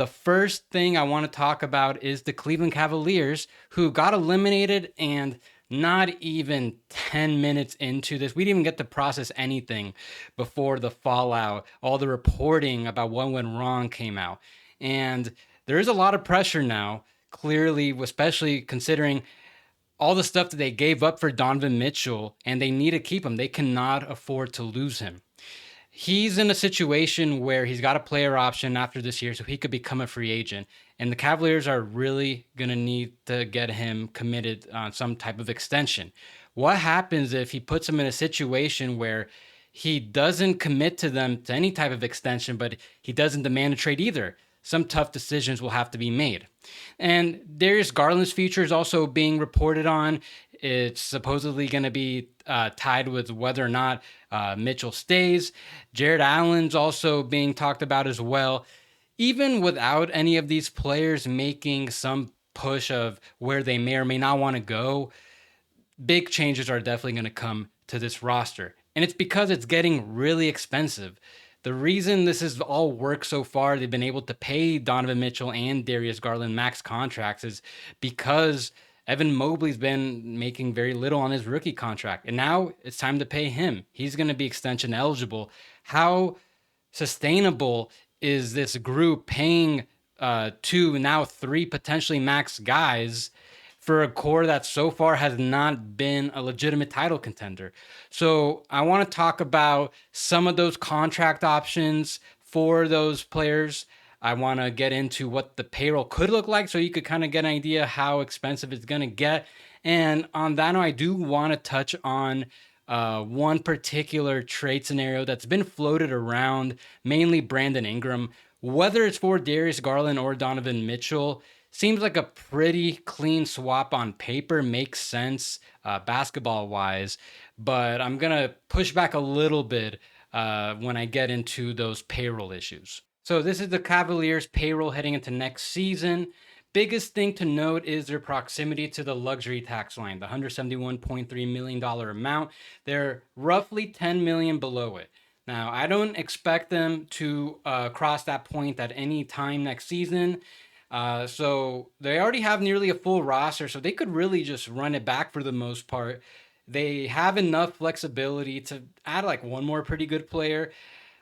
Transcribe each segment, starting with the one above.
The first thing I want to talk about is the Cleveland Cavaliers, who got eliminated, and not even 10 minutes into this, we didn't even get to process anything before the fallout. All the reporting about what went wrong came out. And there is a lot of pressure now, clearly, especially considering all the stuff that they gave up for Donovan Mitchell, and they need to keep him. They cannot afford to lose him. He's in a situation where he's got a player option after this year, so he could become a free agent. And the Cavaliers are really going to need to get him committed on some type of extension. What happens if he puts him in a situation where he doesn't commit to them to any type of extension, but he doesn't demand a trade either? Some tough decisions will have to be made. And Darius Garland's future is also being reported on. It's supposedly going to be tied with whether or not Mitchell stays. Jarrett Allen's also being talked about as well. Even without any of these players making some push of where they may or may not want to go, big changes are definitely going to come to this roster. And it's because it's getting really expensive. The reason this has all worked so far, they've been able to pay Donovan Mitchell and Darius Garland max contracts, is because Evan Mobley's been making very little on his rookie contract. And now it's time to pay him. He's going to be extension eligible. How sustainable is this group paying two, now three potentially max guys for a core that so far has not been a legitimate title contender? So I want to talk about some of those contract options for those players. I want to get into what the payroll could look like so you could kind of get an idea how expensive it's going to get. And on that note, I do want to touch on one particular trade scenario that's been floated around, mainly Brandon Ingram. Whether it's for Darius Garland or Donovan Mitchell, seems like a pretty clean swap on paper, makes sense basketball-wise, but I'm going to push back a little bit when I get into those payroll issues. So this is the Cavaliers' payroll heading into next season. Biggest thing to note is their proximity to the luxury tax line, the $171.3 million amount. They're roughly $10 million below it. Now, I don't expect them to cross that point at any time next season. So they already have nearly a full roster, so they could really just run it back for the most part. They have enough flexibility to add like one more pretty good player.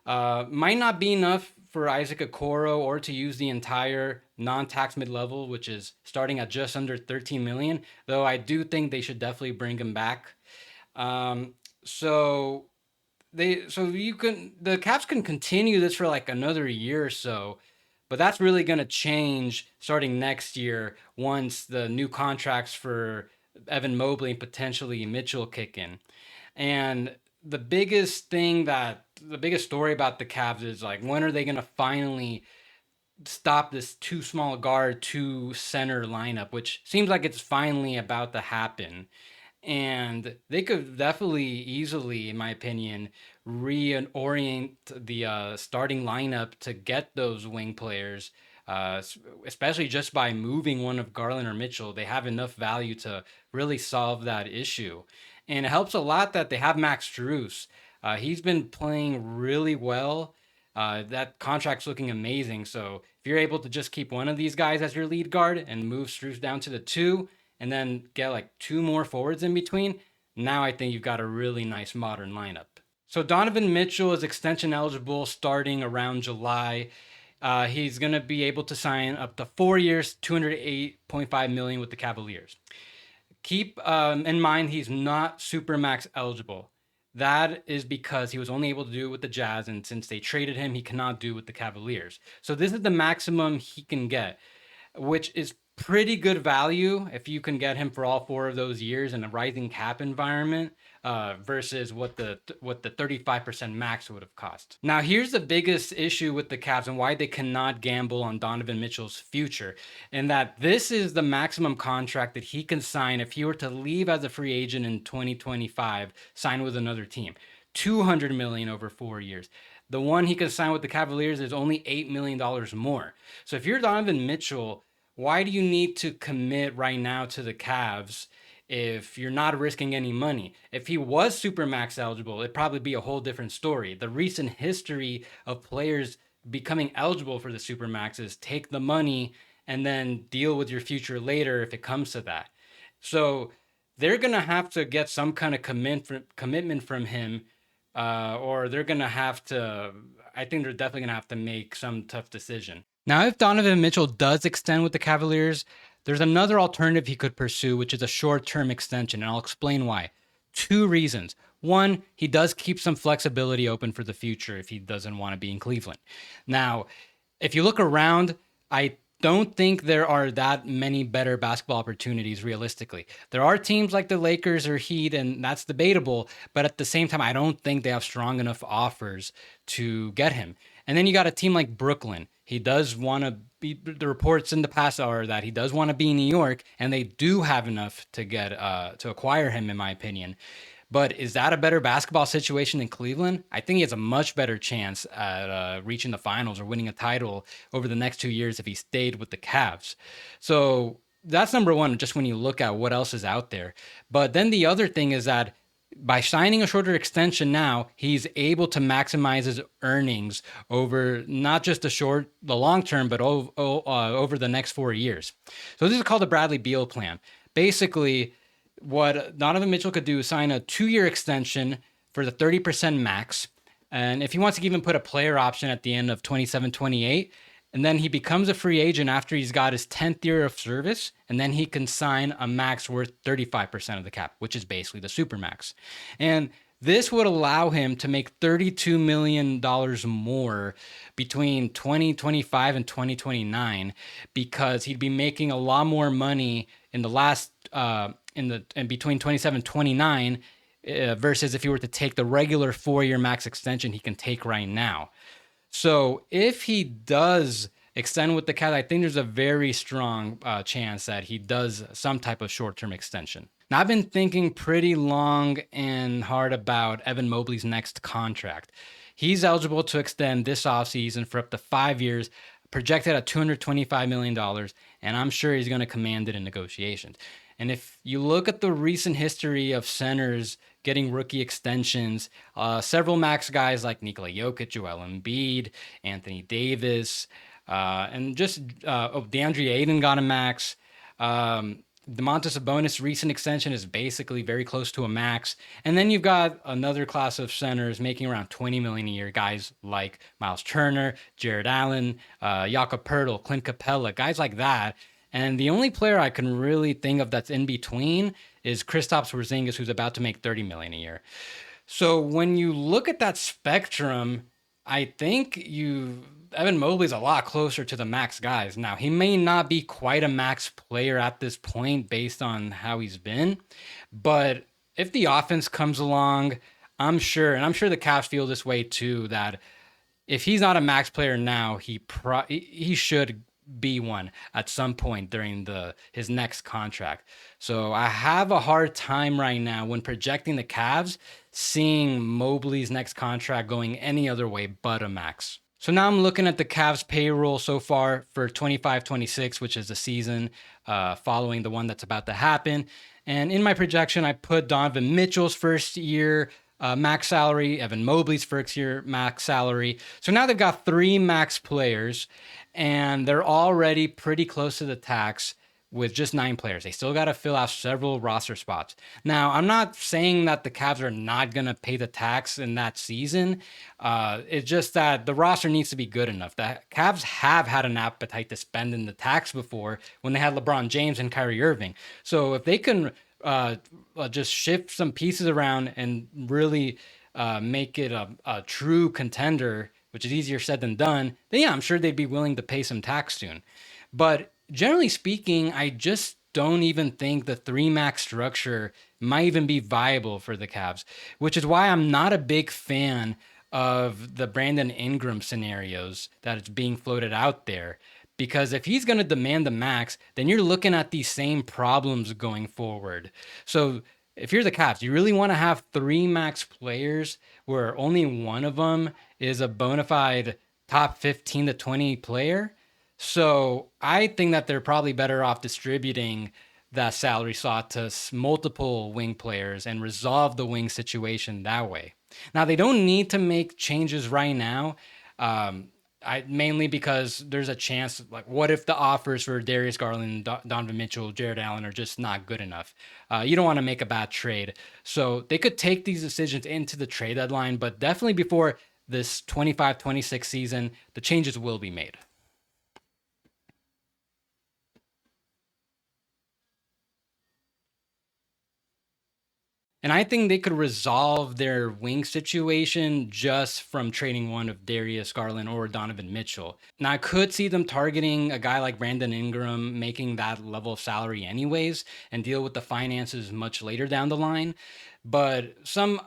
Might not be enough for Isaac Okoro or to use the entire non-tax mid-level, which is starting at just under 13 million, though I do think they should definitely bring him back. So the Cavs can continue this for like another year or so, but that's really going to change starting next year once the new contracts for Evan Mobley and potentially Mitchell kick in. And the biggest story about the Cavs is like, when are they going to finally stop this too small guard, too center lineup, which seems like it's finally about to happen. And they could definitely easily, in my opinion, reorient the starting lineup to get those wing players, especially just by moving one of Garland or Mitchell. They have enough value to really solve that issue. And it helps a lot that they have Max Strus. He's been playing really well. That contract's looking amazing. So if you're able to just keep one of these guys as your lead guard and move Strus down to the 2, and then get like 2 more forwards in between, now I think you've got a really nice modern lineup. So Donovan Mitchell is extension eligible starting around July. He's going to be able to sign up to 4 years, $208.5 million with the Cavaliers. Keep in mind he's not Supermax eligible. That is because he was only able to do it with the Jazz, and since they traded him, he cannot do it with the Cavaliers. So this is the maximum he can get, which is pretty good value if you can get him for all 4 of those years in a rising cap environment versus what the 35% max would have cost. Now, here's the biggest issue with the Cavs and why they cannot gamble on Donovan Mitchell's future, and that this is the maximum contract that he can sign if he were to leave as a free agent in 2025, sign with another team. $200 million over 4 years. The one he could sign with the Cavaliers is only $8 million more. So if you're Donovan Mitchell, why do you need to commit right now to the Cavs if you're not risking any money? If he was Supermax eligible, it'd probably be a whole different story. The recent history of players becoming eligible for the Supermax is take the money and then deal with your future later if it comes to that. So they're going to have to get some kind of commitment from him, or they're going to have to, I think they're definitely going to have to make some tough decision. Now, if Donovan Mitchell does extend with the Cavaliers, there's another alternative he could pursue, which is a short-term extension, and I'll explain why. Two reasons. One, he does keep some flexibility open for the future if he doesn't want to be in Cleveland. Now, if you look around, I don't think there are that many better basketball opportunities realistically. There are teams like the Lakers or Heat, and that's debatable. But at the same time, I don't think they have strong enough offers to get him. And then you got a team like Brooklyn. He does want to be, the reports in the past are that he does want to be in New York, and they do have enough to get to acquire him, in my opinion. But is that a better basketball situation than Cleveland? I think he has a much better chance at reaching the finals or winning a title over the next 2 years if he stayed with the Cavs. So that's number one, just when you look at what else is out there. But then the other thing is that by signing a shorter extension now, he's able to maximize his earnings over not just the long term, but over the next 4 years. So this is called the Bradley Beal plan. Basically, what Donovan Mitchell could do is sign a 2-year extension for the 30% max. And if he wants to even put a player option at the end of 27-28, and then he becomes a free agent after he's got his 10th year of service, and then he can sign a max worth 35% of the cap, which is basically the super max. And this would allow him to make $32 million more between 2025 and 2029 because he'd be making a lot more money in the last in between 27 and 29 versus if he were to take the regular 4-year max extension he can take right now. So if he does extend with the Cavs, I think there's a very strong chance that he does some type of short-term extension. Now, I've been thinking pretty long and hard about Evan Mobley's next contract. He's eligible to extend this offseason for up to 5 years, projected at $225 million, and I'm sure he's going to command it in negotiations. And if you look at the recent history of centers getting rookie extensions, several max guys like Nikola Jokic, Joel Embiid, Anthony Davis, and just DeAndre Ayton got a max. Domantas Sabonis' recent extension is basically very close to a max. And then you've got another class of centers making around $20 million a year, guys like Miles Turner, Jarrett Allen, Jakob Poeltl, Clint Capella, guys like that. And the only player I can really think of that's in between is Kristaps Porzingis, who's about to make $30 million a year. So when you look at that spectrum, I think Evan Mobley's a lot closer to the max guys. Now, he may not be quite a max player at this point based on how he's been, but if the offense comes along, I'm sure the Cavs feel this way too, that if he's not a max player now, he should be one at some point during his next contract. So I have a hard time right now when projecting the Cavs, seeing Mobley's next contract going any other way but a max. So now I'm looking at the Cavs payroll so far for 25-26, which is the season following the one that's about to happen. And in my projection, I put Donovan Mitchell's first year max salary, Evan Mobley's first year max salary. So now they've got 3 max players, and they're already pretty close to the tax with just 9 players. They still got to fill out several roster spots. Now, I'm not saying that the Cavs are not going to pay the tax in that season. It's just that the roster needs to be good enough. The Cavs have had an appetite to spend in the tax before when they had LeBron James and Kyrie Irving. So if they can just shift some pieces around and really make it a true contender, which is easier said than done, then yeah, I'm sure they'd be willing to pay some tax soon. But generally speaking, I just don't even think the 3 max structure might even be viable for the Cavs, which is why I'm not a big fan of the Brandon Ingram scenarios that it's being floated out there. Because if he's going to demand the max, then you're looking at these same problems going forward. So if you're the Cavs, you really want to have 3 max players where only one of them is a bona fide top 15 to 20 player. So I think that they're probably better off distributing that salary slot to multiple wing players and resolve the wing situation that way. Now, they don't need to make changes right now. Mainly because there's a chance, like, what if the offers for Darius Garland, Donovan Mitchell, Jarrett Allen are just not good enough? You don't want to make a bad trade. So they could take these decisions into the trade deadline, but definitely before this 25-26 season, the changes will be made. And I think they could resolve their wing situation just from trading one of Darius Garland or Donovan Mitchell. Now, I could see them targeting a guy like Brandon Ingram, making that level of salary anyways, and deal with the finances much later down the line. But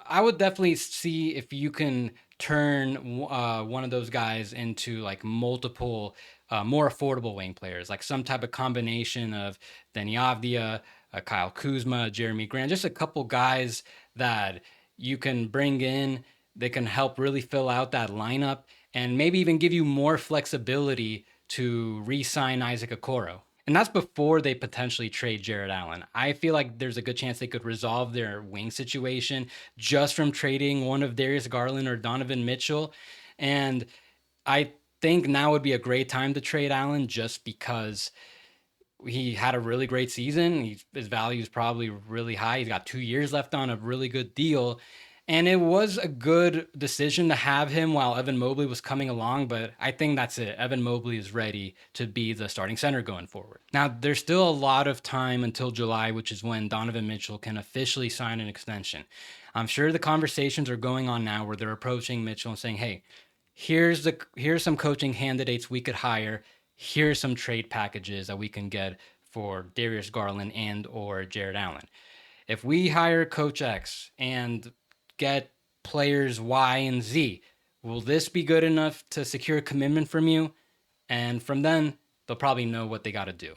I would definitely see if you can turn one of those guys into like multiple, more affordable wing players, like some type of combination of Denny Avdia, Kyle Kuzma, Jeremy Grant, just a couple guys that you can bring in. They can help really fill out that lineup and maybe even give you more flexibility to re-sign Isaac Okoro. And that's before they potentially trade Jarrett Allen. I feel like there's a good chance they could resolve their wing situation just from trading one of Darius Garland or Donovan Mitchell. And I think now would be a great time to trade Allen just because he had a really great season. His value is probably really high. He's got 2 years left on a really good deal. And it was a good decision to have him while Evan Mobley was coming along, but I think that's it. Evan Mobley is ready to be the starting center going forward. Now, there's still a lot of time until July, which is when Donovan Mitchell can officially sign an extension. I'm sure the conversations are going on now where they're approaching Mitchell and saying, hey, here's some coaching candidates we could hire. Here's some trade packages that we can get for Darius Garland and or Jarrett Allen. If we hire Coach X and get players Y and Z, will this be good enough to secure a commitment from you? And from then, they'll probably know what they got to do.